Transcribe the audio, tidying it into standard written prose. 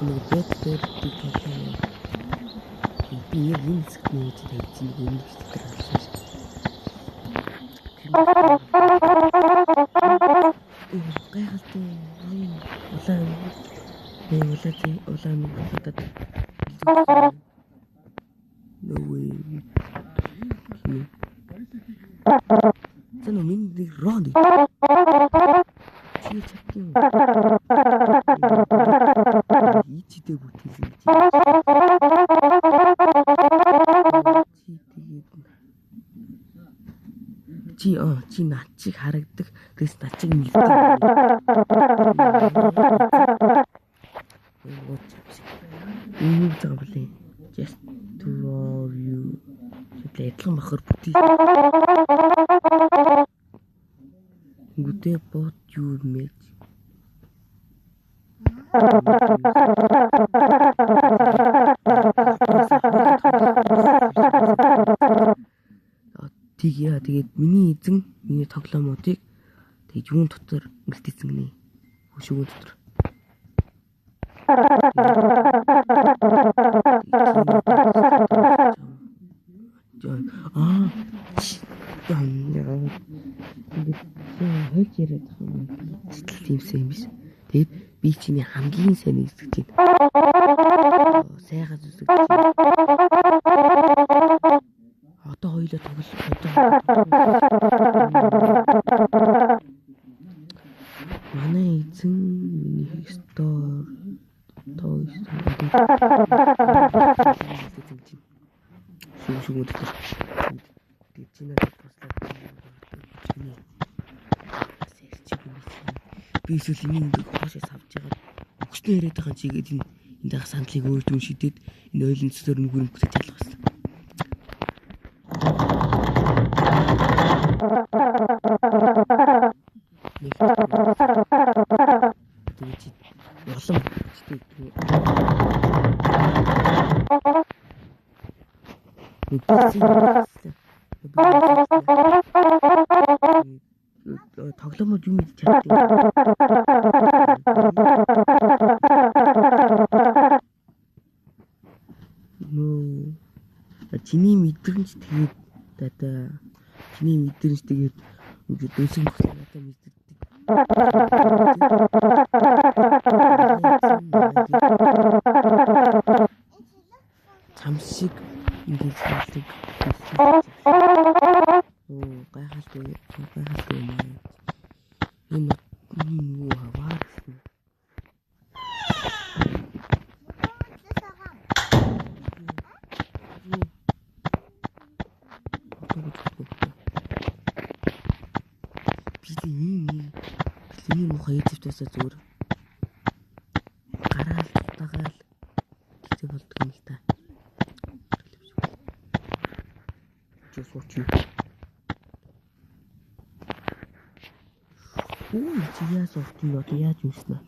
нэг бод бод тоглоом. Би яг энэ хэсэгт нээж тавьж нэг юм хэсгээр алсан шүү. Гайхалтай улаан хатад no way. Зэн минь нэг ронд. Чи чакин. Ичтэй бүтээсэн. Чи над чиг харагдаг. Тэс над чиг мэлдэг. Юу гэж байна? Just to you. Тэглэн бахар бүтээ. Гүтээ бот юу мэж. Тэгээд миний эзэн миний тоглоомуудыг тэгээд юун дотор үлдээсэн гинэ. Хөшөөгөө дотор. Хойч яриад байгаа юм. Сэтгэл тимсэн юм биш. Тэгээд би чиний хамгийн сайн нэгсэж байна. Сайхан зүсгэж байна. Одоо хоёулаа тоглох. Манай эзэн миний стор тоос. Шүүгүүд дээр. Чиний би эсвэл энэ хоошоос авч байгаа өгснөө яриад байгаа чигээд энэ даах сандлыг өөртөө шидэд энэ ойлын цэцээр нүгүрэн бүтэж ялах гэсэн. Тоглоомод юм хийж чаддаг. Чиний мэдрэмж тэгээд чиний мэдрэмж тэгээд дөөсөн бүхэл надад мэддэг. Хамшиг ингэж хэлдэг. Гайхалтай юм. Энэ юу хаваа. Биний мохоо эзэвчээсээ зүгээр гараал тагаал гэдэг болдгоо юм л та. Чусооч. Чи яаж орсон бэ? Яаж юуснаа?